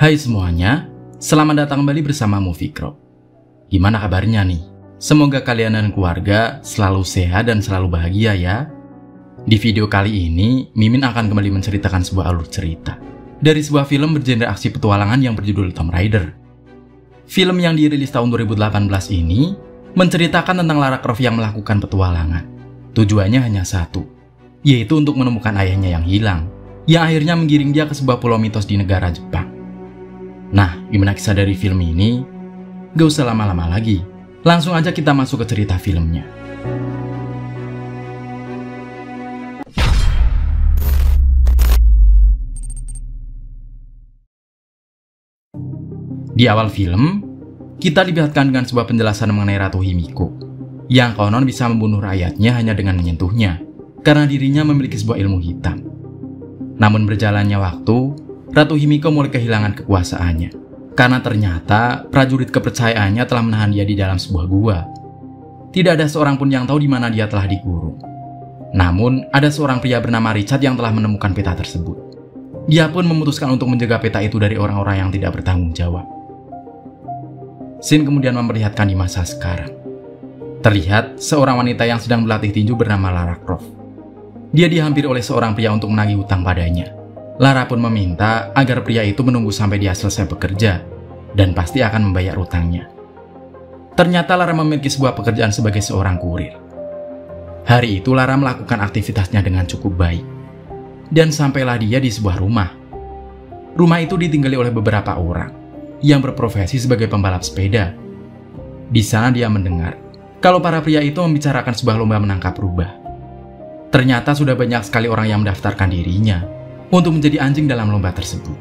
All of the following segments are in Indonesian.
Hai semuanya, selamat datang kembali bersama Movie Crop. Gimana kabarnya nih? Semoga kalian dan keluarga selalu sehat dan selalu bahagia ya. Di video kali ini, Mimin akan kembali menceritakan sebuah alur cerita dari sebuah film bergenre aksi petualangan yang berjudul Tomb Raider. Film yang dirilis tahun 2018 ini menceritakan tentang Lara Croft yang melakukan petualangan. Tujuannya hanya satu, yaitu untuk menemukan ayahnya yang hilang, yang akhirnya menggiring dia ke sebuah pulau mitos di negara Jepang. Nah, gimana kisah dari film ini? Gak usah lama-lama lagi, langsung aja kita masuk ke cerita filmnya. Di awal film, kita diperlihatkan dengan sebuah penjelasan mengenai Ratu Himiko, yang konon bisa membunuh rakyatnya hanya dengan menyentuhnya, karena dirinya memiliki sebuah ilmu hitam. Namun berjalannya waktu, Ratu Himiko mulai kehilangan kekuasaannya, karena ternyata prajurit kepercayaannya telah menahan dia di dalam sebuah gua. Tidak ada seorang pun yang tahu di mana dia telah dikurung. Namun, ada seorang pria bernama Richard yang telah menemukan peta tersebut. Dia pun memutuskan untuk menjaga peta itu dari orang-orang yang tidak bertanggung jawab. Scene kemudian memperlihatkan di masa sekarang. Terlihat seorang wanita yang sedang berlatih tinju bernama Lara Croft. Dia dihampiri oleh seorang pria untuk menagih hutang padanya. Lara pun meminta agar pria itu menunggu sampai dia selesai bekerja, dan pasti akan membayar utangnya. Ternyata Lara memiliki sebuah pekerjaan sebagai seorang kurir. Hari itu Lara melakukan aktivitasnya dengan cukup baik, dan sampailah dia di sebuah rumah. Rumah itu ditinggali oleh beberapa orang yang berprofesi sebagai pembalap sepeda. Di sana dia mendengar kalau para pria itu membicarakan sebuah lomba menangkap rubah. Ternyata sudah banyak sekali orang yang mendaftarkan dirinya untuk menjadi anjing dalam lomba tersebut.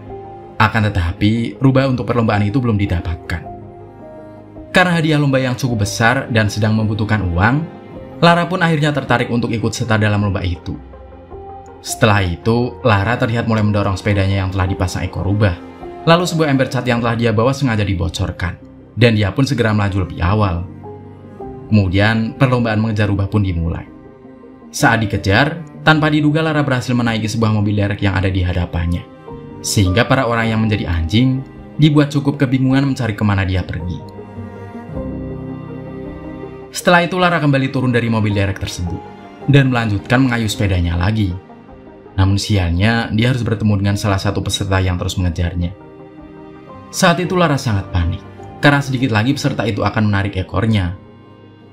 Akan tetapi, rubah untuk perlombaan itu belum didapatkan. Karena hadiah lomba yang cukup besar dan sedang membutuhkan uang, Lara pun akhirnya tertarik untuk ikut serta dalam lomba itu. Setelah itu, Lara terlihat mulai mendorong sepedanya yang telah dipasang ekor rubah. Lalu sebuah ember cat yang telah dia bawa sengaja dibocorkan, dan dia pun segera melaju lebih awal. Kemudian, perlombaan mengejar rubah pun dimulai. Saat dikejar, tanpa diduga Lara berhasil menaiki sebuah mobil derek yang ada di hadapannya. Sehingga para orang yang menjadi anjing dibuat cukup kebingungan mencari kemana dia pergi. Setelah itu Lara kembali turun dari mobil derek tersebut dan melanjutkan mengayuh sepedanya lagi. Namun sialnya, dia harus bertemu dengan salah satu peserta yang terus mengejarnya. Saat itu Lara sangat panik, karena sedikit lagi peserta itu akan menarik ekornya.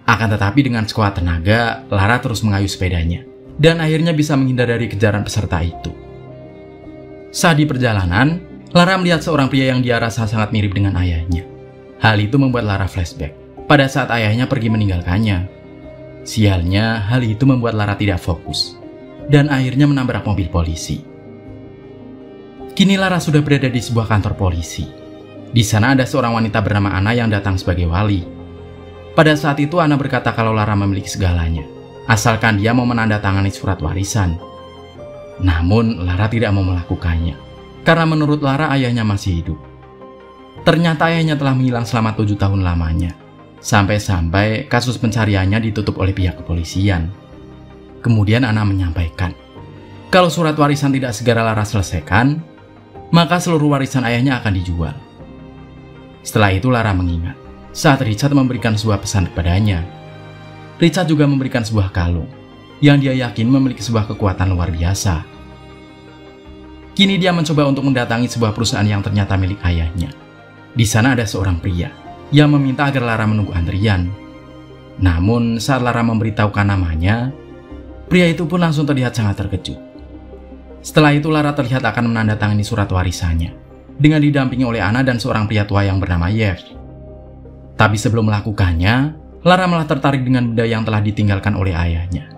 Akan tetapi dengan sekuat tenaga, Lara terus mengayuh sepedanya, dan akhirnya bisa menghindar dari kejaran peserta itu. Saat di perjalanan, Lara melihat seorang pria yang dia rasa sangat mirip dengan ayahnya. Hal itu membuat Lara flashback pada saat ayahnya pergi meninggalkannya. Sialnya, hal itu membuat Lara tidak fokus, dan akhirnya menabrak mobil polisi. Kini Lara sudah berada di sebuah kantor polisi. Di sana ada seorang wanita bernama Anna yang datang sebagai wali. Pada saat itu Anna berkata kalau Lara memiliki segalanya, asalkan dia mau menandatangani surat warisan. Namun Lara tidak mau melakukannya, karena menurut Lara ayahnya masih hidup. Ternyata ayahnya telah menghilang selama 7 tahun lamanya, sampai-sampai kasus pencariannya ditutup oleh pihak kepolisian. Kemudian Anna menyampaikan, kalau surat warisan tidak segera Lara selesaikan, maka seluruh warisan ayahnya akan dijual. Setelah itu Lara mengingat saat Richard memberikan sebuah pesan kepadanya. Richard juga memberikan sebuah kalung yang dia yakin memiliki sebuah kekuatan luar biasa. Kini dia mencoba untuk mendatangi sebuah perusahaan yang ternyata milik ayahnya. Di sana ada seorang pria yang meminta agar Lara menunggu antrian. Namun saat Lara memberitahukan namanya, pria itu pun langsung terlihat sangat terkejut. Setelah itu Lara terlihat akan menandatangani surat warisannya dengan didampingi oleh Anna dan seorang pria tua yang bernama Yev. Tapi sebelum melakukannya, Lara malah tertarik dengan benda yang telah ditinggalkan oleh ayahnya.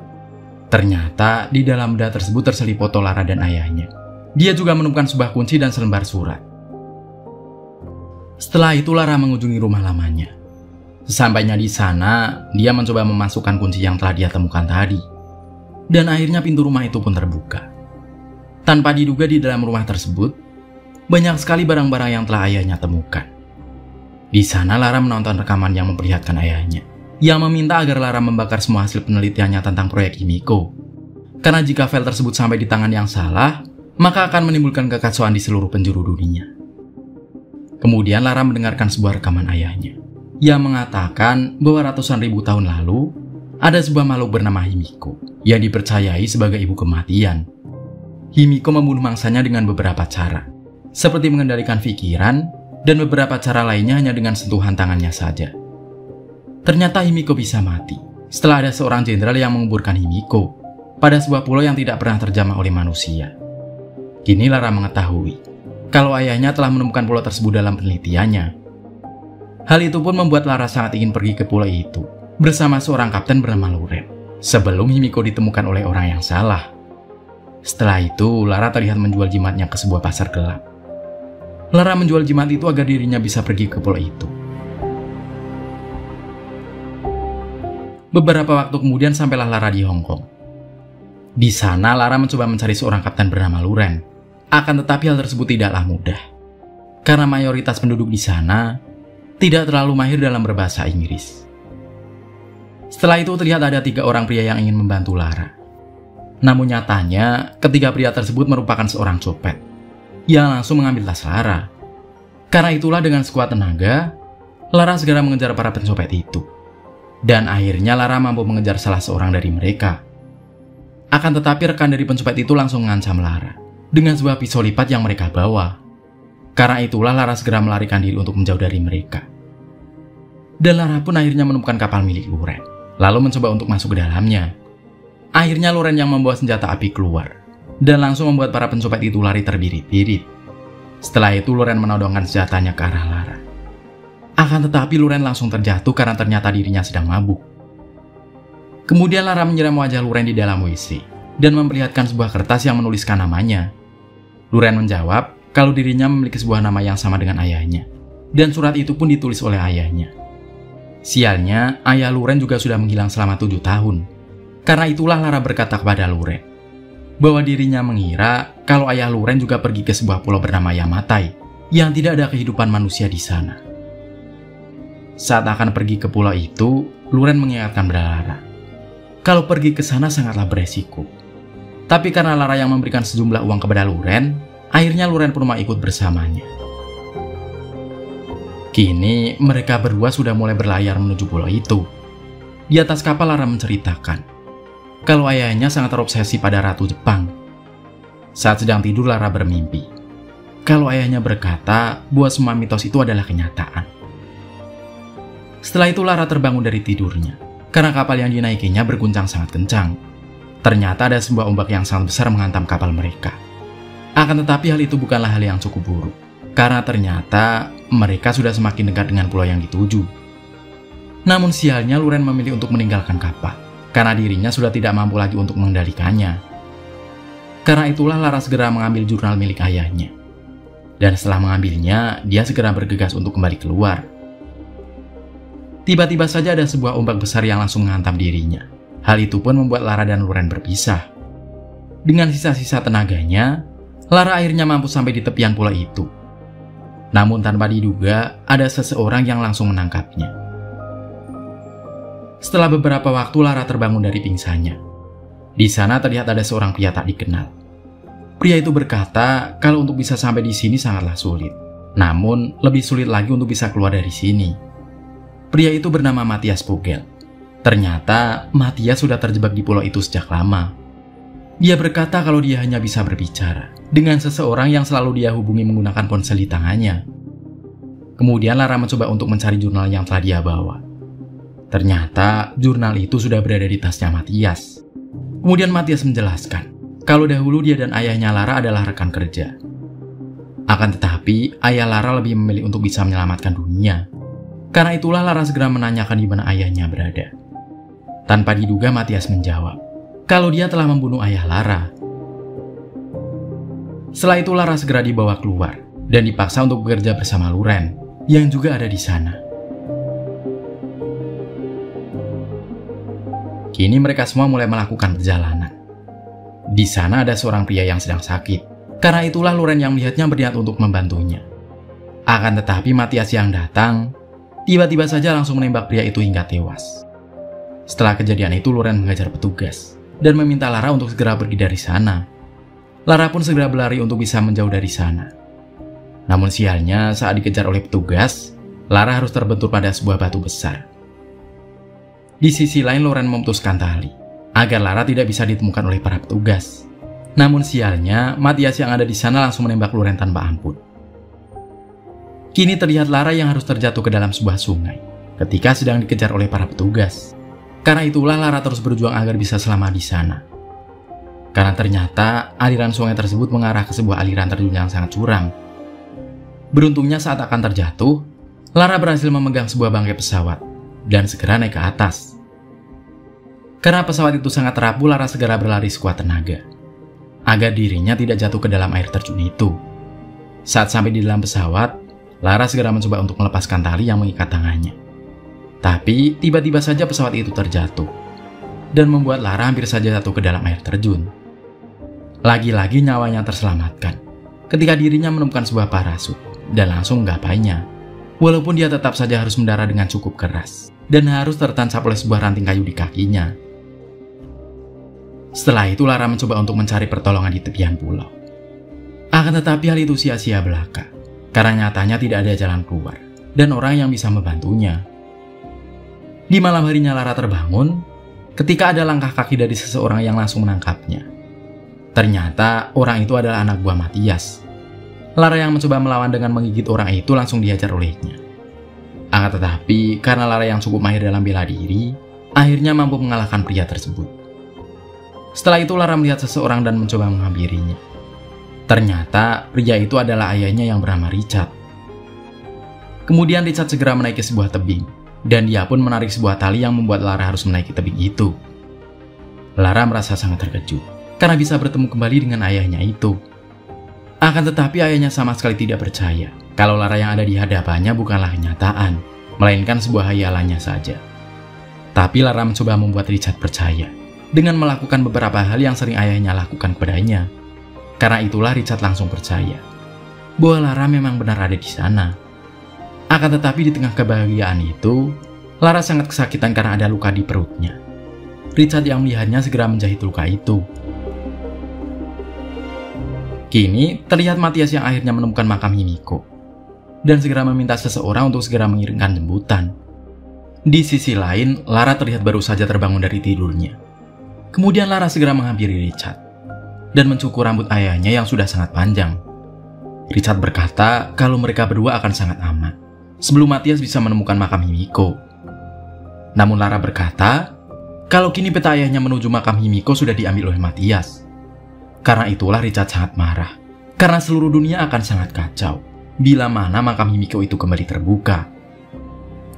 Ternyata di dalam benda tersebut terselip foto Lara dan ayahnya. Dia juga menemukan sebuah kunci dan selembar surat. Setelah itu Lara mengunjungi rumah lamanya. Sesampainya di sana, dia mencoba memasukkan kunci yang telah dia temukan tadi. Dan akhirnya pintu rumah itu pun terbuka. Tanpa diduga di dalam rumah tersebut, banyak sekali barang-barang yang telah ayahnya temukan. Di sana Lara menonton rekaman yang memperlihatkan ayahnya, yang meminta agar Lara membakar semua hasil penelitiannya tentang proyek Himiko. Karena jika file tersebut sampai di tangan yang salah, maka akan menimbulkan kekacauan di seluruh penjuru dunia. Kemudian Lara mendengarkan sebuah rekaman ayahnya yang mengatakan bahwa ratusan ribu tahun lalu ada sebuah makhluk bernama Himiko yang dipercayai sebagai ibu kematian. Himiko membunuh mangsanya dengan beberapa cara, seperti mengendalikan pikiran dan beberapa cara lainnya hanya dengan sentuhan tangannya saja. Ternyata Himiko bisa mati setelah ada seorang jenderal yang menguburkan Himiko pada sebuah pulau yang tidak pernah terjamah oleh manusia. Kini Lara mengetahui kalau ayahnya telah menemukan pulau tersebut dalam penelitiannya. Hal itu pun membuat Lara sangat ingin pergi ke pulau itu bersama seorang kapten bernama Luren sebelum Himiko ditemukan oleh orang yang salah. Setelah itu, Lara terlihat menjual jimatnya ke sebuah pasar gelap. Lara menjual jimat itu agar dirinya bisa pergi ke pulau itu. Beberapa waktu kemudian sampailah Lara di Hong Kong. Di sana Lara mencoba mencari seorang kapten bernama Luren. Akan tetapi hal tersebut tidaklah mudah, karena mayoritas penduduk di sana tidak terlalu mahir dalam berbahasa Inggris. Setelah itu terlihat ada 3 orang pria yang ingin membantu Lara. Namun nyatanya ketiga pria tersebut merupakan seorang copet yang langsung mengambil tas Lara. Karena itulah dengan sekuat tenaga, Lara segera mengejar para pencopet itu. Dan akhirnya Lara mampu mengejar salah seorang dari mereka. Akan tetapi rekan dari pencopet itu langsung mengancam Lara dengan sebuah pisau lipat yang mereka bawa. Karena itulah Lara segera melarikan diri untuk menjauh dari mereka. Dan Lara pun akhirnya menemukan kapal milik Luren, lalu mencoba untuk masuk ke dalamnya. Akhirnya Luren yang membawa senjata api keluar, dan langsung membuat para pencopet itu lari terbirit-birit. Setelah itu Luren menodongkan senjatanya ke arah Lara. Akan tetapi Luren langsung terjatuh karena ternyata dirinya sedang mabuk. Kemudian Lara menyiram wajah Luren di dalam WC, dan memperlihatkan sebuah kertas yang menuliskan namanya. Luren menjawab kalau dirinya memiliki sebuah nama yang sama dengan ayahnya, dan surat itu pun ditulis oleh ayahnya. Sialnya, ayah Luren juga sudah menghilang selama 7 tahun. Karena itulah Lara berkata kepada Luren bahwa dirinya mengira kalau ayah Luren juga pergi ke sebuah pulau bernama Yamatai yang tidak ada kehidupan manusia di sana. Saat akan pergi ke pulau itu, Luren mengingatkan pada Lara kalau pergi ke sana sangatlah beresiko. Tapi karena Lara yang memberikan sejumlah uang kepada Luren, akhirnya Luren pun mau ikut bersamanya. Kini mereka berdua sudah mulai berlayar menuju pulau itu. Di atas kapal Lara menceritakan kalau ayahnya sangat terobsesi pada Ratu Jepang. Saat sedang tidur Lara bermimpi kalau ayahnya berkata bahwa semua mitos itu adalah kenyataan. Setelah itu Lara terbangun dari tidurnya karena kapal yang dinaikinya berguncang sangat kencang. Ternyata ada sebuah ombak yang sangat besar menghantam kapal mereka. Akan tetapi hal itu bukanlah hal yang cukup buruk, karena ternyata mereka sudah semakin dekat dengan pulau yang dituju. Namun sialnya Luren memilih untuk meninggalkan kapal, karena dirinya sudah tidak mampu lagi untuk mengendalikannya. Karena itulah Lara segera mengambil jurnal milik ayahnya. Dan setelah mengambilnya, dia segera bergegas untuk kembali keluar. Tiba-tiba saja ada sebuah ombak besar yang langsung menghantam dirinya. Hal itu pun membuat Lara dan Luren berpisah. Dengan sisa-sisa tenaganya, Lara akhirnya mampu sampai di tepian pulau itu. Namun tanpa diduga, ada seseorang yang langsung menangkapnya. Setelah beberapa waktu Lara terbangun dari pingsannya. Di sana terlihat ada seorang pria tak dikenal. Pria itu berkata kalau untuk bisa sampai di sini sangatlah sulit. Namun lebih sulit lagi untuk bisa keluar dari sini. Pria itu bernama Matthias Vogel. Ternyata Matthias sudah terjebak di pulau itu sejak lama. Dia berkata kalau dia hanya bisa berbicara dengan seseorang yang selalu dia hubungi menggunakan ponsel di tangannya. Kemudian Lara mencoba untuk mencari jurnal yang telah dia bawa. Ternyata jurnal itu sudah berada di tasnya Matthias. Kemudian Matthias menjelaskan kalau dahulu dia dan ayahnya Lara adalah rekan kerja. Akan tetapi ayah Lara lebih memilih untuk bisa menyelamatkan dunia. Karena itulah Lara segera menanyakan di mana ayahnya berada. Tanpa diduga Matthias menjawab kalau dia telah membunuh ayah Lara. Setelah itu Lara segera dibawa keluar dan dipaksa untuk bekerja bersama Luren yang juga ada di sana. Kini mereka semua mulai melakukan perjalanan. Di sana ada seorang pria yang sedang sakit. Karena itulah Luren yang melihatnya berniat untuk membantunya. Akan tetapi Matthias yang datang tiba-tiba saja langsung menembak pria itu hingga tewas. Setelah kejadian itu Luren mengajar petugas dan meminta Lara untuk segera pergi dari sana. Lara pun segera berlari untuk bisa menjauh dari sana. Namun sialnya saat dikejar oleh petugas, Lara harus terbentur pada sebuah batu besar. Di sisi lain, Loren memutuskan tali agar Lara tidak bisa ditemukan oleh para petugas. Namun sialnya, Mathias yang ada di sana langsung menembak Loren tanpa ampun. Kini terlihat Lara yang harus terjatuh ke dalam sebuah sungai ketika sedang dikejar oleh para petugas. Karena itulah Lara terus berjuang agar bisa selamat di sana. Karena ternyata aliran sungai tersebut mengarah ke sebuah aliran terjun yang sangat curam. Beruntungnya saat akan terjatuh, Lara berhasil memegang sebuah bangkai pesawat dan segera naik ke atas. Karena pesawat itu sangat rapuh, Lara segera berlari sekuat tenaga agar dirinya tidak jatuh ke dalam air terjun itu. Saat sampai di dalam pesawat, Lara segera mencoba untuk melepaskan tali yang mengikat tangannya. Tapi tiba-tiba saja pesawat itu terjatuh dan membuat Lara hampir saja jatuh ke dalam air terjun. Lagi-lagi nyawanya terselamatkan ketika dirinya menemukan sebuah parasut dan langsung menggapainya. Walaupun dia tetap saja harus mendarat dengan cukup keras dan harus tertancap oleh sebuah ranting kayu di kakinya. Setelah itu Lara mencoba untuk mencari pertolongan di tepian pulau. Akan tetapi hal itu sia-sia belaka, karena nyatanya tidak ada jalan keluar dan orang yang bisa membantunya. Di malam harinya Lara terbangun ketika ada langkah kaki dari seseorang yang langsung menangkapnya. Ternyata orang itu adalah anak buah Mathias. Lara yang mencoba melawan dengan menggigit orang itu langsung dihajar olehnya. Akan tetapi karena Lara yang cukup mahir dalam bela diri, akhirnya mampu mengalahkan pria tersebut. Setelah itu Lara melihat seseorang dan mencoba menghampirinya. Ternyata pria itu adalah ayahnya yang bernama Richard. Kemudian Richard segera menaiki sebuah tebing, dan dia pun menarik sebuah tali yang membuat Lara harus menaiki tebing itu. Lara merasa sangat terkejut karena bisa bertemu kembali dengan ayahnya itu. Akan tetapi ayahnya sama sekali tidak percaya kalau Lara yang ada di hadapannya bukanlah kenyataan, melainkan sebuah hayalannya saja. Tapi Lara mencoba membuat Richard percaya dengan melakukan beberapa hal yang sering ayahnya lakukan kepadanya. Karena itulah Richard langsung percaya bahwa Lara memang benar ada di sana. Akan tetapi di tengah kebahagiaan itu, Lara sangat kesakitan karena ada luka di perutnya. Richard yang melihatnya segera menjahit luka itu. Kini terlihat Mathias yang akhirnya menemukan makam Himiko dan segera meminta seseorang untuk segera mengirimkan jemputan. Di sisi lain, Lara terlihat baru saja terbangun dari tidurnya. Kemudian Lara segera menghampiri Richard dan mencukur rambut ayahnya yang sudah sangat panjang. Richard berkata kalau mereka berdua akan sangat aman sebelum Mathias bisa menemukan makam Himiko. Namun Lara berkata kalau kini peta ayahnya menuju makam Himiko sudah diambil oleh Mathias. Karena itulah Richard sangat marah, karena seluruh dunia akan sangat kacau bila mana makam Himiko itu kembali terbuka.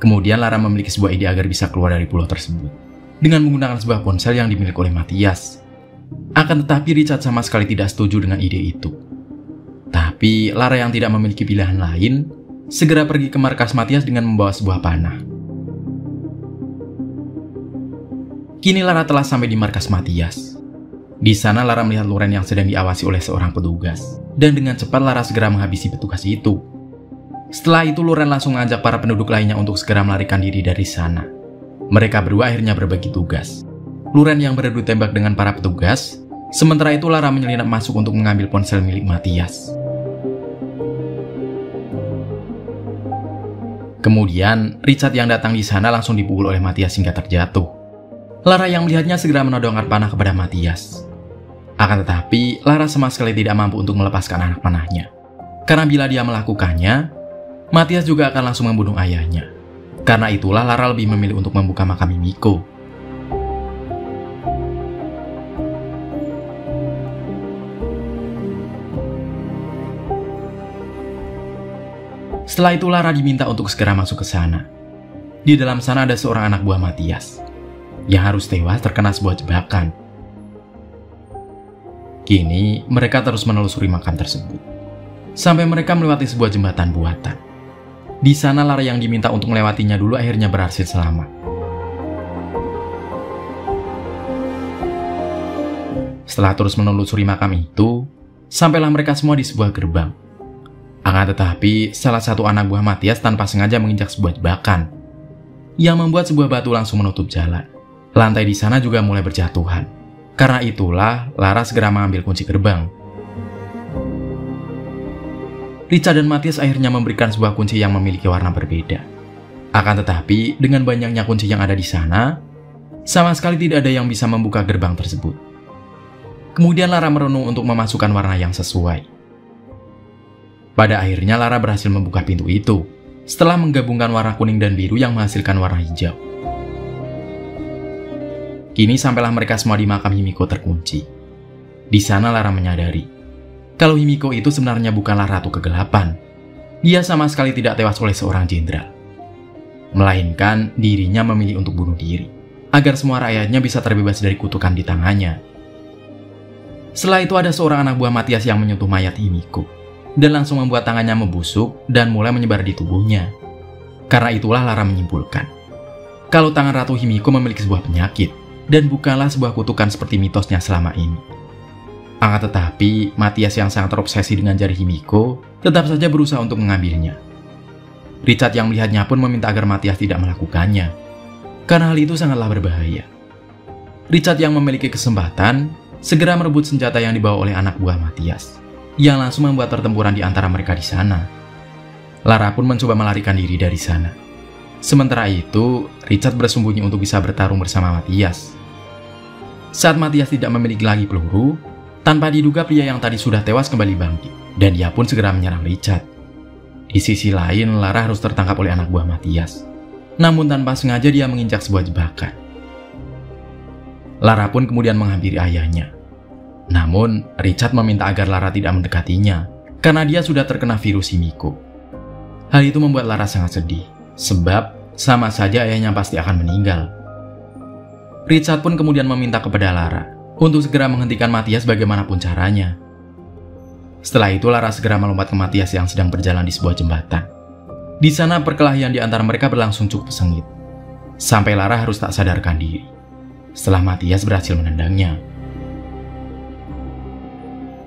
Kemudian Lara memiliki sebuah ide agar bisa keluar dari pulau tersebut dengan menggunakan sebuah ponsel yang dimiliki oleh Mathias. Akan tetapi Richard sama sekali tidak setuju dengan ide itu. Tapi Lara yang tidak memiliki pilihan lain segera pergi ke markas Mathias dengan membawa sebuah panah. Kini Lara telah sampai di markas Mathias. Di sana Lara melihat Loren yang sedang diawasi oleh seorang petugas, dan dengan cepat Lara segera menghabisi petugas itu. Setelah itu Loren langsung mengajak para penduduk lainnya untuk segera melarikan diri dari sana. Mereka berdua akhirnya berbagi tugas. Loren yang beradu tembak dengan para petugas, sementara itu Lara menyelinap masuk untuk mengambil ponsel milik Mathias. Kemudian Richard yang datang di sana langsung dipukul oleh Mathias hingga terjatuh. Lara yang melihatnya segera menodongkan panah kepada Mathias. Akan tetapi, Lara sama sekali tidak mampu untuk melepaskan anak panahnya. Karena bila dia melakukannya, Mathias juga akan langsung membunuh ayahnya. Karena itulah Lara lebih memilih untuk membuka makam Himiko. Setelah itu Lara diminta untuk segera masuk ke sana. Di dalam sana ada seorang anak buah Mathias yang harus tewas terkena sebuah jebakan. Kini mereka terus menelusuri makam tersebut sampai mereka melewati sebuah jembatan buatan. Di sana Lara yang diminta untuk melewatinya dulu akhirnya berhasil selamat. Setelah terus menelusuri makam itu, sampailah mereka semua di sebuah gerbang. Akan tetapi salah satu anak buah Mathias tanpa sengaja menginjak sebuah jebakan yang membuat sebuah batu langsung menutup jalan. Lantai di sana juga mulai berjatuhan. Karena itulah Lara segera mengambil kunci gerbang. Richard dan Matthias akhirnya memberikan sebuah kunci yang memiliki warna berbeda. Akan tetapi, dengan banyaknya kunci yang ada di sana, sama sekali tidak ada yang bisa membuka gerbang tersebut. Kemudian Lara merenung untuk memasukkan warna yang sesuai. Pada akhirnya Lara berhasil membuka pintu itu, setelah menggabungkan warna kuning dan biru yang menghasilkan warna hijau. Kini sampailah mereka semua di makam Himiko terkunci. Di sana Lara menyadari, kalau Himiko itu sebenarnya bukanlah ratu kegelapan. Dia sama sekali tidak tewas oleh seorang jenderal. Melainkan dirinya memilih untuk bunuh diri, agar semua rakyatnya bisa terbebas dari kutukan di tangannya. Setelah itu ada seorang anak buah Matthias yang menyentuh mayat Himiko, dan langsung membuat tangannya membusuk dan mulai menyebar di tubuhnya. Karena itulah Lara menyimpulkan, kalau tangan Ratu Himiko memiliki sebuah penyakit, dan bukanlah sebuah kutukan seperti mitosnya selama ini. Akan tetapi, Matthias yang sangat terobsesi dengan jari Himiko, tetap saja berusaha untuk mengambilnya. Richard yang melihatnya pun meminta agar Matthias tidak melakukannya, karena hal itu sangatlah berbahaya. Richard yang memiliki kesempatan, segera merebut senjata yang dibawa oleh anak buah Matthias, yang langsung membuat pertempuran di antara mereka di sana. Lara pun mencoba melarikan diri dari sana. Sementara itu, Richard bersembunyi untuk bisa bertarung bersama Matthias. Saat Matthias tidak memiliki lagi peluru, tanpa diduga pria yang tadi sudah tewas kembali bangkit, dan dia pun segera menyerang Richard. Di sisi lain, Lara harus tertangkap oleh anak buah Matthias. Namun tanpa sengaja dia menginjak sebuah jebakan. Lara pun kemudian menghampiri ayahnya. Namun, Richard meminta agar Lara tidak mendekatinya, karena dia sudah terkena virus Himiko. Hal itu membuat Lara sangat sedih, sebab sama saja ayahnya pasti akan meninggal. Richard pun kemudian meminta kepada Lara untuk segera menghentikan Matthias bagaimanapun caranya. Setelah itu Lara segera melompat ke Matthias yang sedang berjalan di sebuah jembatan. Di sana perkelahian di antara mereka berlangsung cukup sengit, sampai Lara harus tak sadarkan diri setelah Matthias berhasil menendangnya.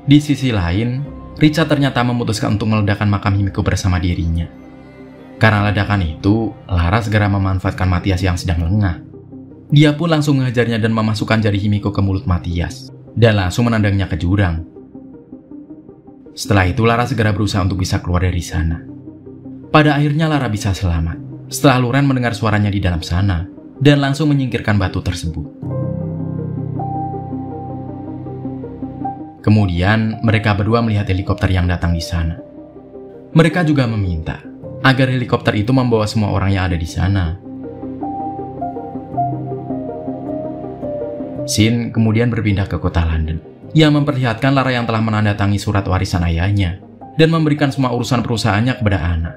Di sisi lain, Richard ternyata memutuskan untuk meledakkan makam Himiko bersama dirinya. Karena ledakan itu, Lara segera memanfaatkan Matthias yang sedang lengah. Dia pun langsung mengejarnya dan memasukkan jari Himiko ke mulut Matthias, dan langsung menendangnya ke jurang. Setelah itu Lara segera berusaha untuk bisa keluar dari sana. Pada akhirnya Lara bisa selamat, setelah Loren mendengar suaranya di dalam sana, dan langsung menyingkirkan batu tersebut. Kemudian mereka berdua melihat helikopter yang datang di sana. Mereka juga meminta agar helikopter itu membawa semua orang yang ada di sana. Shin kemudian berpindah ke kota London, yang memperlihatkan Lara yang telah menandatangani surat warisan ayahnya dan memberikan semua urusan perusahaannya kepada Anna.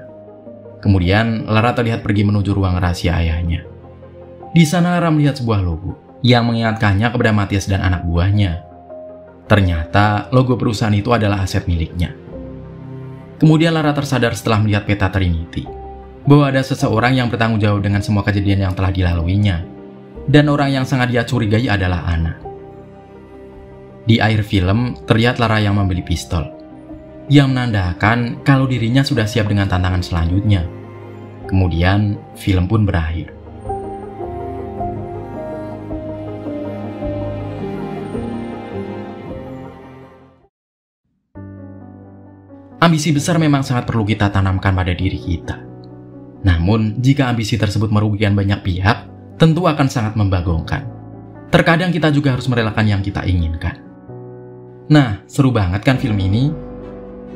Kemudian Lara terlihat pergi menuju ruang rahasia ayahnya. Di sana Lara melihat sebuah logo yang mengingatkannya kepada Matthias dan anak buahnya. Ternyata logo perusahaan itu adalah aset miliknya. Kemudian Lara tersadar setelah melihat peta Trinity, bahwa ada seseorang yang bertanggung jawab dengan semua kejadian yang telah dilaluinya. Dan orang yang sangat dia curigai adalah Anna. Di akhir film, terlihat Lara yang membeli pistol, yang menandakan kalau dirinya sudah siap dengan tantangan selanjutnya. Kemudian, film pun berakhir. Ambisi besar memang sangat perlu kita tanamkan pada diri kita. Namun, jika ambisi tersebut merugikan banyak pihak, tentu akan sangat membagongkan. Terkadang kita juga harus merelakan yang kita inginkan. Nah, seru banget kan film ini?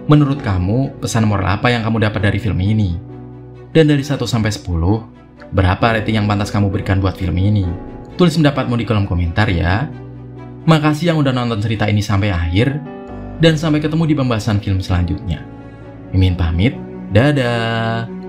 Menurut kamu, pesan moral apa yang kamu dapat dari film ini? Dan dari 1 sampai 10, berapa rating yang pantas kamu berikan buat film ini? Tulis pendapatmu di kolom komentar ya. Makasih yang udah nonton cerita ini sampai akhir, dan sampai ketemu di pembahasan film selanjutnya. Mimin pamit, dadah!